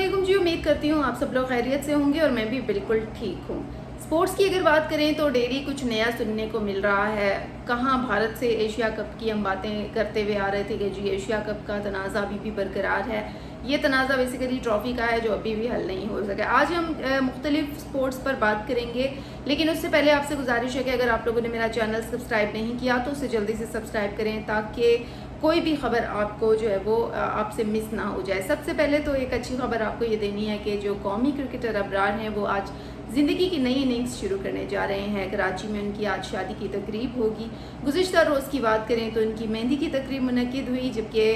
अस्सलामुअलैकुम जी। उम्मीद करती हूँ आप सब लोग खैरियत से होंगे और मैं भी बिल्कुल ठीक हूँ। स्पोर्ट्स की अगर बात करें तो डेली कुछ नया सुनने को मिल रहा है। कहाँ भारत से एशिया कप की हम बातें करते हुए आ रहे थे कि जी एशिया कप का तनाज़ा अभी भी बरकरार है। ये तनाज़ा बेसिकली ट्रॉफ़ी का है जो अभी भी हल नहीं हो सका। आज हम मुख्तलिफ स्पोर्ट्स पर बात करेंगे, लेकिन उससे पहले आपसे गुजारिश है कि अगर आप लोगों ने मेरा चैनल सब्सक्राइब नहीं किया तो उसे जल्दी से सब्सक्राइब करें ताकि कोई भी खबर आपको जो है वो आपसे मिस ना हो जाए। सबसे पहले तो एक अच्छी खबर आपको ये देनी है कि जो कौमी क्रिकेटर अबरार हैं वो आज ज़िंदगी की नई इनिंग्स शुरू करने जा रहे हैं। कराची में उनकी आज शादी की तकरीब होगी। गुज़िश्ता रोज़ की बात करें तो उनकी मेहंदी की तकरीब मुनक्किद हुई, जबकि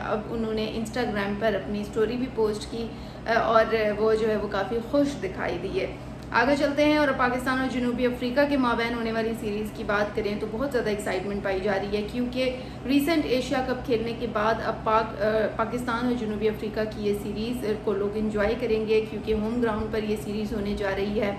अब उन्होंने इंस्टाग्राम पर अपनी स्टोरी भी पोस्ट की और वो जो है वो काफ़ी खुश दिखाई दी है। आगे चलते हैं और पाकिस्तान और जनूबी अफ्रीका के माबैन होने वाली सीरीज़ की बात करें तो बहुत ज़्यादा एक्साइटमेंट पाई जा रही है, क्योंकि रीसेंट एशिया कप खेलने के बाद अब पाकिस्तान और जनूबी अफ्रीका की ये सीरीज़ को लोग एंजॉय करेंगे, क्योंकि होम ग्राउंड पर ये सीरीज़ होने जा रही है।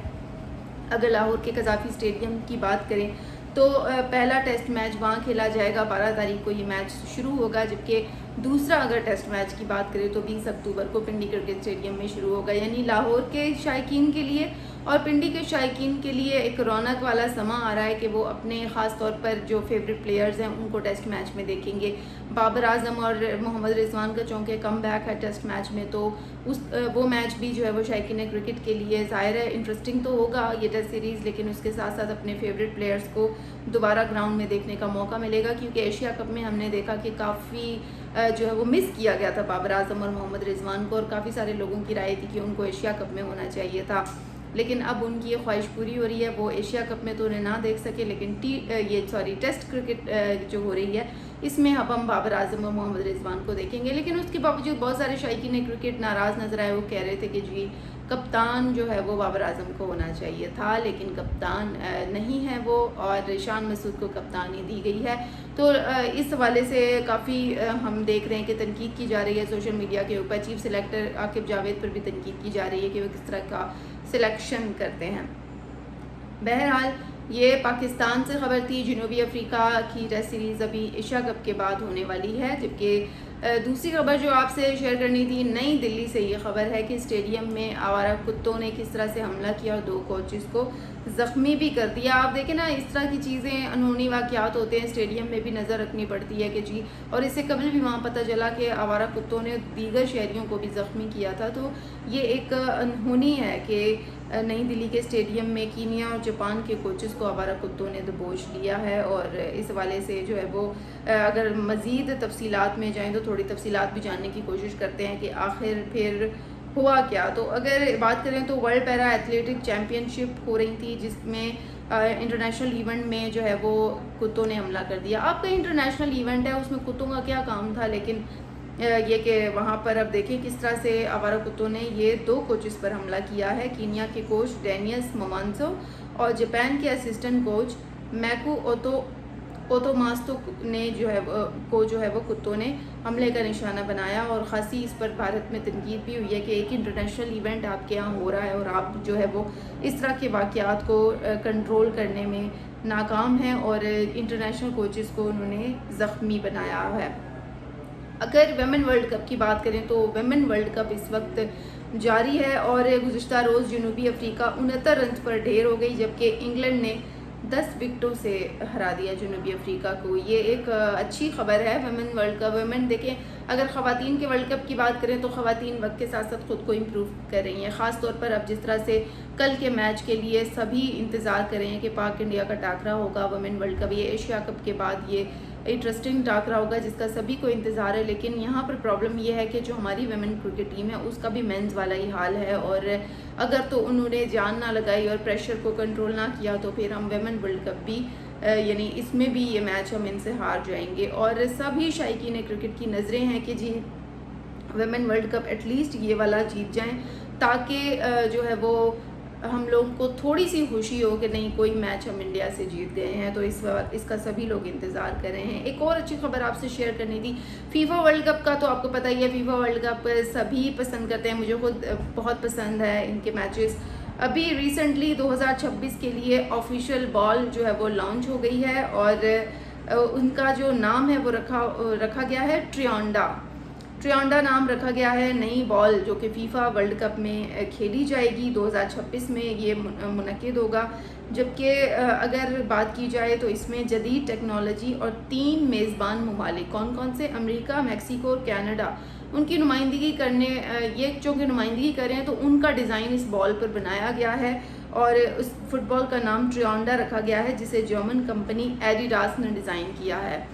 अगर लाहौर के कज़ाफ़ी स्टेडियम की बात करें तो पहला टेस्ट मैच वहाँ खेला जाएगा, 12 तारीख को ये मैच शुरू होगा, जबकि दूसरा अगर टेस्ट मैच की बात करें तो 20 अक्टूबर को पिंडी क्रिकेट स्टेडियम में शुरू होगा। यानी लाहौर के शायकीन के लिए और पिंडी के शायकीन के लिए एक रौनक वाला समा आ रहा है कि वो अपने ख़ास तौर पर जो फेवरेट प्लेयर्स हैं उनको टेस्ट मैच में देखेंगे। बाबर आजम और मोहम्मद रिजवान का चौंके कम बैक है टेस्ट मैच में, तो वो मैच भी जो है वो शायकीन क्रिकेट के लिए ज़ाहिर है इंटरेस्टिंग तो होगा ये टेस्ट सीरीज़, लेकिन उसके साथ साथ अपने फेवरेट प्लेयर्स को दोबारा ग्राउंड में देखने का मौका मिलेगा, क्योंकि एशिया कप में हमने देखा कि काफ़ी जो है वो मिस किया गया था बाबर आजम और मोहम्मद रिजवान को, और काफ़ी सारे लोगों की राय थी कि उनको एशिया कप में होना चाहिए था। लेकिन अब उनकी ये ख्वाहिश पूरी हो रही है, वो एशिया कप में तो उन्हें ना देख सके, लेकिन टेस्ट क्रिकेट जो हो रही है इसमें अब हम बाबर आजम और मोहम्मद रिजवान को देखेंगे। लेकिन उसके बावजूद बहुत सारे शायकीन क्रिकेट नाराज़ नजर आए। वो कह रहे थे कि जी कप्तान जो है वो बाबर आजम को होना चाहिए था, लेकिन कप्तान नहीं है वो, और शान मसूद को कप्तानी दी गई है। तो इस हवाले से काफ़ी हम देख रहे हैं कि तनकीद की जा रही है सोशल मीडिया के ऊपर। चीफ सिलेक्टर आकिब जावेद पर भी तनकीद की जा रही है कि वो किस तरह का सिलेक्शन करते हैं। बहरहाल ये पाकिस्तान से ख़बर थी। जनूबी अफ्रीका की टेस्ट सीरीज़ अभी एशिया कप के बाद होने वाली है, जबकि दूसरी खबर जो आपसे शेयर करनी थी, नई दिल्ली से ये खबर है कि स्टेडियम में आवारा कुत्तों ने किस तरह से हमला किया और 2 कोचेस को ज़ख्मी भी कर दिया। आप देखें ना, इस तरह की चीज़ें अनहोनी वाक़यात होते हैं, स्टेडियम में भी नज़र रखनी पड़ती है कि जी, और इससे कबल भी वहाँ पता चला कि आवारा कुत्तों ने दीगर शहरियों को भी ज़ख्मी किया था। तो ये एक अनहोनी है कि नई दिल्ली के स्टेडियम में कीनिया और जापान के कोचेस को आवारा कुत्तों ने दबोच लिया है, और इस हवाले से जो है वो अगर मज़ीद तफसीलात में जाएँ तो थोड़ी तफसीलात भी जानने की कोशिश करते हैं कि आखिर फिर हुआ क्या। तो अगर बात करें तो वर्ल्ड पैरा एथलेटिक चैम्पियनशिप हो रही थी, जिसमें इंटरनेशनल इवेंट में जो है वो कुत्तों ने हमला कर दिया। आपका इंटरनेशनल इवेंट है, उसमें कुत्तों का क्या काम था, लेकिन ये कि वहाँ पर अब देखें किस तरह से आवारा कुत्तों ने ये 2 कोचेस पर हमला किया है। कीनिया के कोच डेनियस मोमांसो और जापान के असिस्टेंट कोच मैकू ओतोमास्तो ने जो है वो कुत्तों ने हमले का निशाना बनाया, और ख़ासी इस पर भारत में तनकीद भी हुई है कि एक इंटरनेशनल इवेंट आपके यहाँ हो रहा है और आप जो है वो इस तरह के वाक़यात को कंट्रोल करने में नाकाम हैं, और इंटरनेशनल कोचेस को उन्होंने ज़ख्मी बनाया है। अगर वेमेन वर्ल्ड कप की बात करें तो वेमेन वर्ल्ड कप इस वक्त जारी है, और गुज़िश्ता रोज़ जनूबी अफ्रीका 69 रन पर ढेर हो गई, जबकि इंग्लैंड ने 10 विकेटों से हरा दिया जनूबी अफ्रीका को। ये एक अच्छी खबर है वेमेन वर्ल्ड कप। वेमेन देखें, अगर ख़वातीन के वर्ल्ड कप की बात करें तो ख़वातीन वक्त के साथ साथ ख़ुद को इम्प्रूव कर रही हैं। ख़ास तौर पर अब जिस तरह से कल के मैच के लिए सभी इंतज़ार कर रहे हैं कि पाक इंडिया का टाकरा होगा वेमेन वर्ल्ड कप, ये एशिया कप के बाद ये इंटरेस्टिंग टाकरा होगा जिसका सभी को इंतज़ार है। लेकिन यहाँ पर प्रॉब्लम ये है कि जो हमारी वेमेन क्रिकेट टीम है उसका भी मेंस वाला ही हाल है, और अगर तो उन्होंने जान ना लगाई और प्रेशर को कंट्रोल ना किया तो फिर हम वेमेन वर्ल्ड कप भी यानी इसमें भी ये मैच हम इनसे हार जाएंगे। और सभी शायकीन क्रिकेट की नज़रें हैं कि जी वेमेन वर्ल्ड कप एटलीस्ट ये वाला जीत जाएँ, ताकि जो है वो हम लोगों को थोड़ी सी खुशी हो कि नहीं, कोई मैच हम इंडिया से जीत गए हैं। तो इसका सभी लोग इंतज़ार कर रहे हैं। एक और अच्छी खबर आपसे शेयर करनी थी, फीफा वर्ल्ड कप का तो आपको पता ही है, फीफा वर्ल्ड कप सभी पसंद करते हैं, मुझे खुद बहुत पसंद है इनके मैचेस। अभी रिसेंटली 2026 के लिए ऑफिशियल बॉल जो है वो लॉन्च हो गई है, और उनका जो नाम है वो रखा गया है ट्रियोंडा नाम रखा गया है नई बॉल जो कि फीफा वर्ल्ड कप में खेली जाएगी। 2026 में ये मुनक्किद होगा। जबकि अगर बात की जाए तो इसमें जदीद टेक्नोलॉजी और 3 मेज़बान ममालिक कौन कौन से, अमेरिका, मैक्सिको और कनाडा, उनकी नुमाइंदगी करने, ये जो कि नुमाइंदगी कर रहे हैं, तो उनका डिज़ाइन इस बॉल पर बनाया गया है और उस फुटबॉल का नाम ट्रियोंडा रखा गया है जिसे जर्मन कंपनी एडिडास ने डिज़ाइन किया है।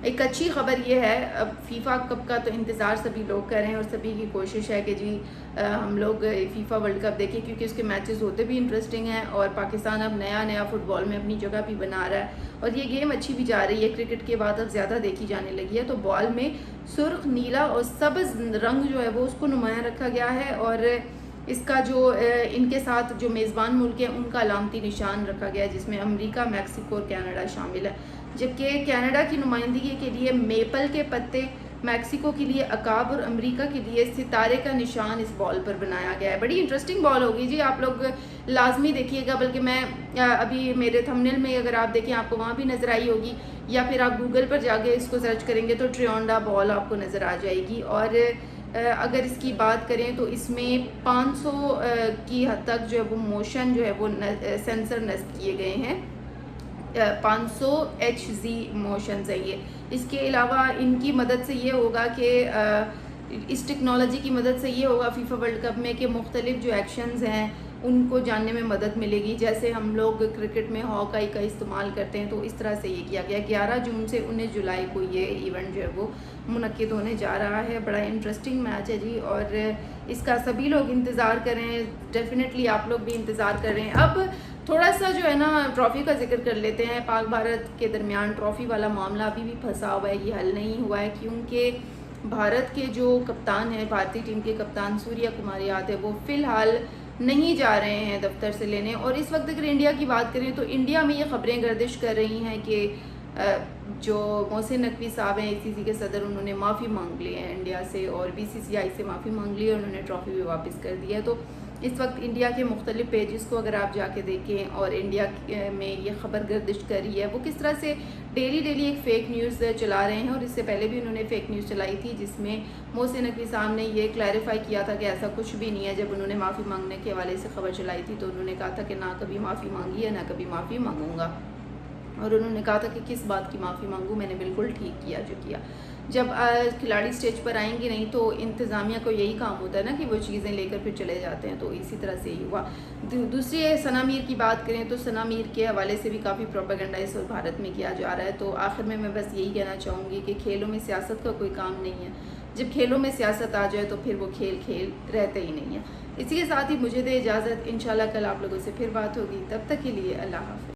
एक अच्छी खबर ये है, अब फीफा कप का तो इंतज़ार सभी लोग कर रहे हैं और सभी की कोशिश है कि जी हम लोग फीफा वर्ल्ड कप देखें, क्योंकि उसके मैचेस होते भी इंटरेस्टिंग हैं और पाकिस्तान अब नया नया फुटबॉल में अपनी जगह भी बना रहा है और ये गेम अच्छी भी जा रही है। क्रिकेट के बाद अब ज़्यादा देखी जाने लगी है। तो बॉल में सुर्ख, नीला और सब्ज़ रंग जो है वो उसको नुमायाँ रखा गया है और इसका जो इनके साथ जो मेज़बान मुल्क हैं उनका अलामती निशान रखा गया है जिसमें अमेरिका, मैक्सिको और कनाडा शामिल है। जबकि कनाडा की नुमाइंदगी के लिए मेपल के पत्ते, मैक्सिको के लिए अकाब और अमेरिका के लिए सितारे का निशान इस बॉल पर बनाया गया है। बड़ी इंटरेस्टिंग बॉल होगी जी, आप लोग लाजमी देखिएगा। बल्कि मैं अभी मेरे थंबनेल में अगर आप देखें आपको वहाँ भी नज़र आई होगी, या फिर आप गूगल पर जाके इसको सर्च करेंगे तो ट्रियोंडा बॉल आपको नज़र आ जाएगी। और अगर इसकी बात करें तो इसमें 500 की हद तक जो है वो मोशन जो है वो सेंसर नस्ब किए गए हैं। 500 HZ मोशंस है ये। इसके अलावा इनकी मदद से ये होगा कि इस टेक्नोलॉजी की मदद से ये होगा फीफा वर्ल्ड कप में कि मुख्तलिफ जो एक्शंस हैं उनको जानने में मदद मिलेगी। जैसे हम लोग क्रिकेट में हॉकाई का इस्तेमाल करते हैं तो इस तरह से ये किया गया। 11 जून से 19 जुलाई को ये इवेंट जो है वो मुनक्किद होने जा रहा है। बड़ा इंटरेस्टिंग मैच है जी और इसका सभी लोग इंतज़ार करें। डेफिनेटली आप लोग भी इंतज़ार कर रहे हैं। अब थोड़ा सा जो है ना ट्रॉफ़ी का जिक्र कर लेते हैं। पाक भारत के दरमियान ट्रॉफ़ी वाला मामला अभी भी फंसा हुआ है, ये हल नहीं हुआ है क्योंकि भारत के जो कप्तान हैं, भारतीय टीम के कप्तान सूर्या कुमार यादव, वो फ़िलहाल नहीं जा रहे हैं दफ्तर से लेने। और इस वक्त अगर इंडिया की बात करें तो इंडिया में ये खबरें गर्दिश कर रही हैं कि जो मोहसिन नकवी साहब हैं ICC के सदर, उन्होंने माफ़ी मांग ली है इंडिया से और BCCI से माफ़ी मांग ली है, उन्होंने ट्रॉफ़ी भी वापस कर दी है। तो इस वक्त इंडिया के मुख्तलिफ पेजेस को अगर आप जाके देखें और इंडिया में ये खबर गर्दिश कर रही है, वो किस तरह से डेली एक फ़ेक न्यूज़ चला रहे हैं। और इससे पहले भी उन्होंने फ़ेक न्यूज़ चलाई थी जिसमें मोहसिन नकवी साहब ने ये क्लैरिफाई किया था कि ऐसा कुछ भी नहीं है। जब उन्होंने माफ़ी मांगने के हवाले से खबर चलाई थी तो उन्होंने कहा था कि ना कभी माफ़ी मांगी है ना कभी माफ़ी मांगूंगा। और उन्होंने कहा था कि किस बात की माफ़ी मांगूँ, मैंने बिल्कुल ठीक किया जो किया। जब खिलाड़ी स्टेज पर आएंगे नहीं तो इंतज़ामिया को यही काम होता है ना कि वो चीज़ें लेकर फिर चले जाते हैं। तो इसी तरह से ही हुआ। दूसरी सना मीर की बात करें तो सना मीर के हवाले से भी काफ़ी प्रोपेगेंडा इस वक्त भारत में किया जा रहा है। तो आखिर में मैं बस यही कहना चाहूँगी कि खेलों में सियासत का कोई काम नहीं है। जब खेलों में सियासत आ जाए तो फिर वो खेल रहते ही नहीं है। इसी के साथ ही मुझे दे इजाज़त। इंशाल्लाह कल आप लोगों से फिर बात होगी। तब तक के लिए अल्लाह हाफ़िज़।